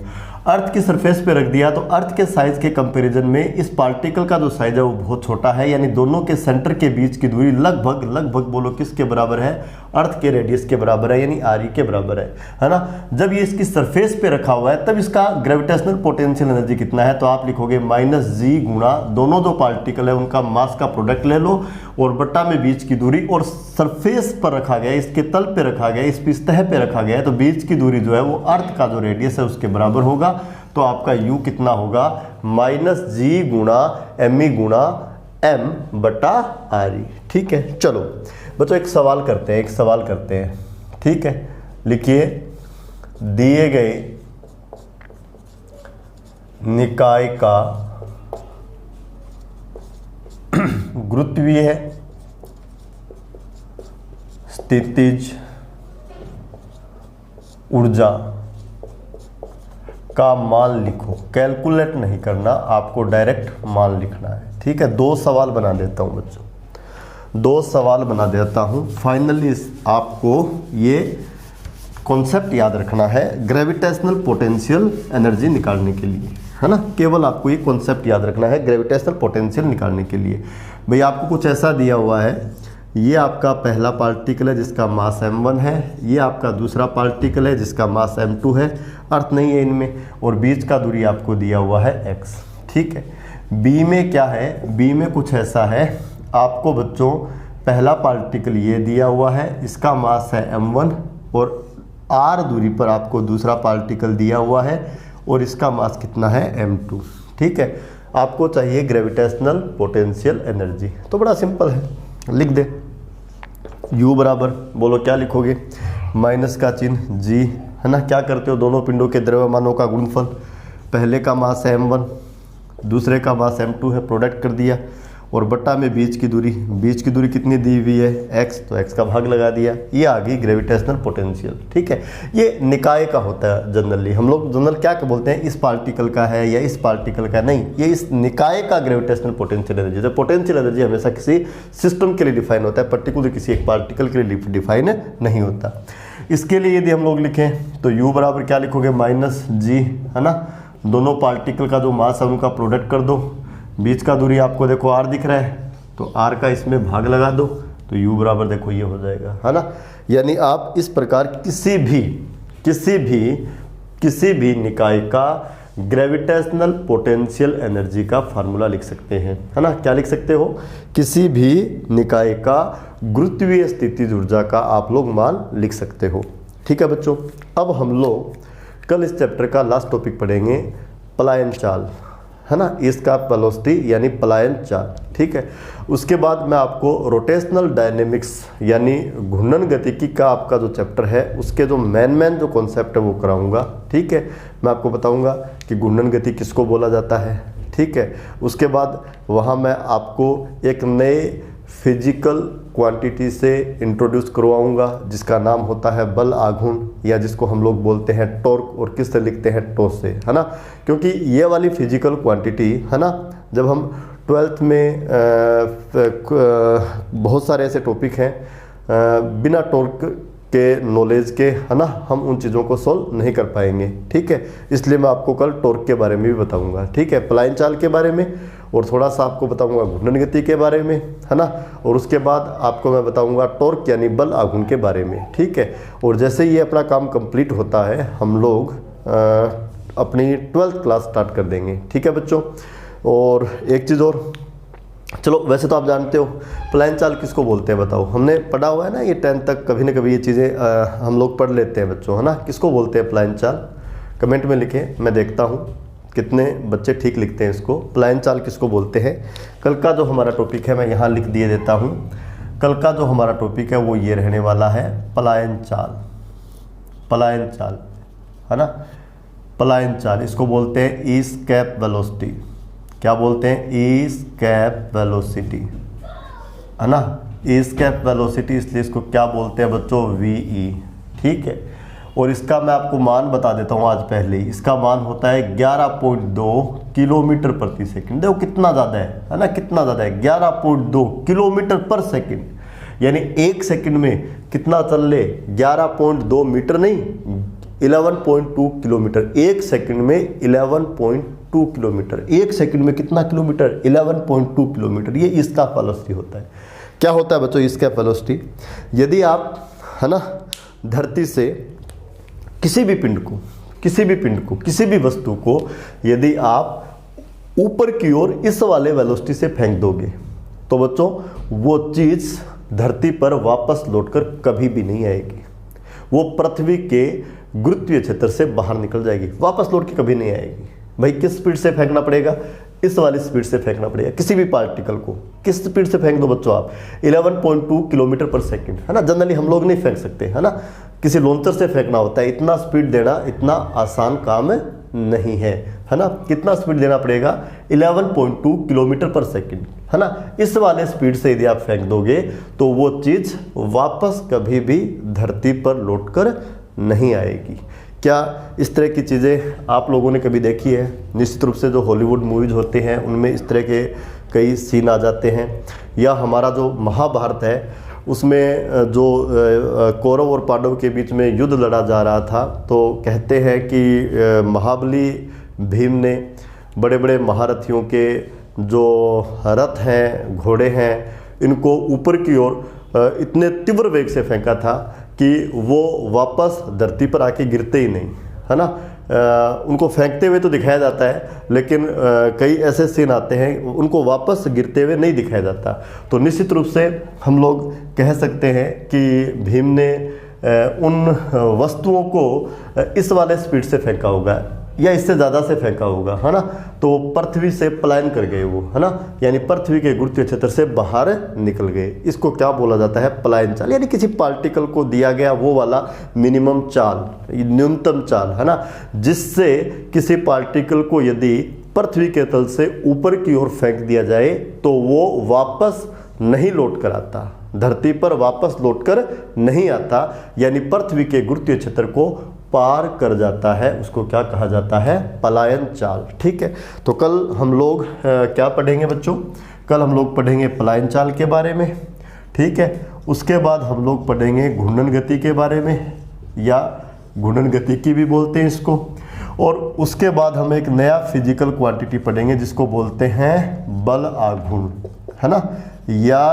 अर्थ की सरफेस पे रख दिया तो अर्थ के साइज के कंपैरिजन में इस पार्टिकल का जो साइज है वो बहुत छोटा है, यानी दोनों के सेंटर के बीच की दूरी लगभग बोलो किसके बराबर है, अर्थ के रेडियस के बराबर है, यानी आर के बराबर है ना। जब ये इसकी सरफेस पे रखा हुआ है तब इसका ग्रेविटेशनल पोटेंशियल एनर्जी कितना है, तो आप लिखोगे -g गुणा दोनों जो पार्टिकल है उनका मास का प्रोडक्ट ले लो और बट्टा में बीच की दूरी, और सरफेस पर रखा गया, इसके तल पे रखा गया, इस सतह पे रखा गया है, तो बीच की दूरी जो है वो अर्थ का जो रेडियस है उसके बराबर होगा। तो आपका u कितना होगा, -g गुणा me गुणा m बटा re। ठीक है, चलो बच्चों एक सवाल करते हैं, ठीक है। लिखिए, दिए गए निकाय का गुरुत्वीय स्थितिज ऊर्जा का मान लिखो। कैलकुलेट नहीं करना, आपको डायरेक्ट मान लिखना है। ठीक है, 2 सवाल बना देता हूं बच्चों, 2 सवाल बना देता हूं। फाइनली आपको ये कॉन्सेप्ट याद रखना है ग्रेविटेशनल पोटेंशियल एनर्जी निकालने के लिए, है ना। केवल आपको ये कॉन्सेप्ट याद रखना है ग्रेविटेशनल पोटेंशियल निकालने के लिए। भाई आपको कुछ ऐसा दिया हुआ है, ये आपका पहला पार्टिकल है जिसका मास m1 है, ये आपका दूसरा पार्टिकल है जिसका मास m2 है, अर्थ नहीं है इनमें, और बीच का दूरी आपको दिया हुआ है x। ठीक है, b में क्या है, b में कुछ ऐसा है, आपको बच्चों पहला पार्टिकल ये दिया हुआ है, इसका मास है m1 और r दूरी पर आपको दूसरा पार्टिकल दिया हुआ है और इसका मास कितना है m2। ठीक है, आपको चाहिए ग्रेविटेशनल पोटेंशियल एनर्जी, तो बड़ा सिंपल है, लिख दे u बराबर, बोलो क्या लिखोगे, माइनस का चिन्ह g, है ना। क्या करते हो, दोनों पिंडों के द्रव्यमानों का गुणनफल, पहले का मास है m1 दूसरे का मास m2 है, प्रोडक्ट कर दिया, और बट्टा में बीच की दूरी कितनी दी हुई है x, तो x का भाग लगा दिया, ये आ गई ग्रेविटेशनल पोटेंशियल। ठीक है, ये निकाय का होता है जनरली, हम लोग जनरल क्या बोलते हैं, इस पार्टिकल का है या इस पार्टिकल का, नहीं, ये इस निकाय का ग्रेविटेशनल पोटेंशियल एनर्जी। तो पोटेंशियल एनर्जी हमेशा किसी सिस्टम के लिए डिफाइन होता है, पर्टिकुलर किसी एक पार्टिकल के लिए डिफाइन नहीं होता। इसके लिए यदि हम लोग लिखें तो u बराबर क्या लिखोगे, -g, है ना। दोनों पार्टिकल का जो मास है उनका प्रोडक्ट कर दो, बीच का दूरी आपको देखो r दिख रहा है, तो r का इसमें भाग लगा दो, तो u बराबर देखो ये हो जाएगा, है ना। यानी आप इस प्रकार किसी भी निकाय का ग्रेविटेशनल पोटेंशियल एनर्जी का फार्मूला लिख सकते हैं, है ना। क्या लिख सकते हो, किसी भी निकाय का गुरुत्वीय स्थितिज ऊर्जा का आप लोग मान लिख सकते हो। ठीक है बच्चों, अब हम लोग कल इस चैप्टर का लास्ट टॉपिक पढ़ेंगे, पलायन चाल, है ना, इसका वेलोसिटी यानी पलायन चाल। ठीक है, उसके बाद मैं आपको रोटेशनल डायनेमिक्स यानी घूर्णन गतिकी का आपका जो चैप्टर है उसके जो मेन जो कॉन्सेप्ट है वो कराऊंगा। ठीक है, मैं आपको बताऊंगा कि घूर्णन गति किसको बोला जाता है। ठीक है, उसके बाद वहाँ मैं आपको एक नए फिजिकल क्वांटिटी से इंट्रोड्यूस करवाऊंगा जिसका नाम होता है बल आघूर्ण, या जिसको हम लोग बोलते हैं टॉर्क, और किससे लिखते हैं टो से, है ना। क्योंकि ये वाली फिजिकल क्वांटिटी, है ना, जब हम 12th में बहुत सारे ऐसे टॉपिक हैं बिना टॉर्क के नॉलेज के, है ना, हम उन चीज़ों को सॉल्व नहीं कर पाएंगे। ठीक है, इसलिए मैं आपको कल टॉर्क के बारे में भी बताऊंगा। ठीक है, पलायन चाल के बारे में, और थोड़ा सा आपको बताऊंगा घूर्णन गति के बारे में, है ना, और उसके बाद आपको मैं बताऊंगा टॉर्क यानी बल आघूर्ण के बारे में। ठीक है, और जैसे ये अपना काम कंप्लीट होता है हम लोग अपनी 12th क्लास स्टार्ट कर देंगे। ठीक है बच्चों, और एक चीज़ और, चलो वैसे तो आप जानते हो पलायन चाल किसको बोलते हैं, बताओ, हमने पढ़ा हुआ है ना ये 10th तक, कभी ना कभी ये चीज़ें हम लोग पढ़ लेते हैं बच्चों, है ना। किसको बोलते हैं पलायन चाल, कमेंट में लिखें, मैं देखता हूँ कितने बच्चे ठीक लिखते हैं इसको। पलायन चाल किसको बोलते हैं, कल का जो हमारा टॉपिक है मैं यहाँ लिख दिए देता हूँ, कल का जो हमारा टॉपिक है वो ये रहने वाला है पलायन चाल, है ना। पलायन चाल इसको बोलते हैं एस्केप वेलोसिटी, क्या बोलते हैं, एस्केप वेलोसिटी, है ना। एस्केप वेलोसिटी इसलिए इसको क्या बोलते हैं बच्चों, VE। ठीक है, और इसका मैं आपको मान बता देता हूँ आज पहले ही, इसका मान होता है 11.2 किलोमीटर प्रति सेकंड। देखो कितना ज़्यादा है ना, कितना ज़्यादा है, 11.2 किलोमीटर पर सेकंड, यानी 1 सेकंड में कितना चल ले, 11.2 मीटर नहीं 11.2 किलोमीटर, एक सेकंड में 11.2 किलोमीटर, एक सेकंड में कितना किलोमीटर, 11.2 किलोमीटर। ये इसका वेलोसिटी होता है। क्या होता है बच्चों इसका वेलोसिटी? यदि आप है ना धरती से किसी भी पिंड को, किसी भी वस्तु को यदि आप ऊपर की ओर इस वाले वेलोसिटी से फेंक दोगे तो बच्चों वो चीज़ धरती पर वापस लौटकर कभी भी नहीं आएगी। वो पृथ्वी के गुरुत्वीय क्षेत्र से बाहर निकल जाएगी, वापस लौट के कभी नहीं आएगी। भाई किस स्पीड से फेंकना पड़ेगा? इस वाली स्पीड से फेंकना पड़ेगा। किसी भी पार्टिकल को किस स्पीड से फेंक दो बच्चों आप? 11.2 किलोमीटर पर सेकंड, है ना। जनरली हम लोग नहीं फेंक सकते, है ना, किसी लॉन्चर से फेंकना होता है। इतना स्पीड देना इतना आसान काम नहीं है ना। कितना स्पीड देना पड़ेगा? 11.2 किलोमीटर पर सेकंड, है ना। इस वाले स्पीड से यदि आप फेंक दोगे तो वो चीज़ वापस कभी भी धरती पर लौटकर नहीं आएगी। क्या इस तरह की चीज़ें आप लोगों ने कभी देखी है? निश्चित रूप से जो हॉलीवुड मूवीज़ होते हैं उनमें इस तरह के कई सीन आ जाते हैं। या हमारा जो महाभारत है उसमें जो कौरव और पांडव के बीच में युद्ध लड़ा जा रहा था, तो कहते हैं कि महाबली भीम ने बड़े बड़े महारथियों के जो रथ हैं, घोड़े हैं, इनको ऊपर की ओर इतने तीव्र वेग से फेंका था कि वो वापस धरती पर आके गिरते ही नहीं, है ना। उनको फेंकते हुए तो दिखाया जाता है, लेकिन कई ऐसे सीन आते हैं उनको वापस गिरते हुए नहीं दिखाया जाता। तो निश्चित रूप से हम लोग कह सकते हैं कि भीम ने उन वस्तुओं को इस वाले स्पीड से फेंका होगा या इससे ज़्यादा से फेंका होगा, है ना। तो पृथ्वी से पलायन कर गए वो, है ना, यानी पृथ्वी के गुरुत्वीय क्षेत्र से बाहर निकल गए। इसको क्या बोला जाता है? पलायन चाल, यानी किसी पार्टिकल को दिया गया वो वाला मिनिमम चाल, न्यूनतम चाल, है ना, जिससे किसी पार्टिकल को यदि पृथ्वी के तल से ऊपर की ओर फेंक दिया जाए तो वो वापस नहीं लौट कर आता, धरती पर वापस लौटकर नहीं आता, यानी पृथ्वी के गुरुत्वीय क्षेत्र को पार कर जाता है। उसको क्या कहा जाता है? पलायन चाल। ठीक है, तो कल हम लोग क्या पढ़ेंगे बच्चों? कल हम लोग पढ़ेंगे पलायन चाल के बारे में। ठीक है, उसके बाद हम लोग पढ़ेंगे घूर्णन गति के बारे में, या घूर्णन गति की भी बोलते हैं इसको। और उसके बाद हम एक नया फिजिकल क्वांटिटी पढ़ेंगे जिसको बोलते हैं बल आघूर्ण, है ना, या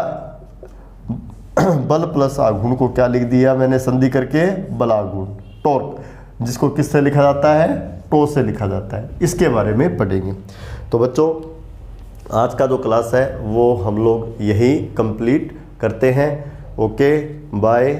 बल प्लस आघूर्ण को क्या लिख दिया मैंने संधि करके? बलाघूर्ण, टॉर्क, जिसको किससे लिखा जाता है? टो से लिखा जाता है। इसके बारे में पढ़ेंगे। तो बच्चों आज का जो क्लास है वो हम लोग यही कंप्लीट करते हैं। Okay, bye.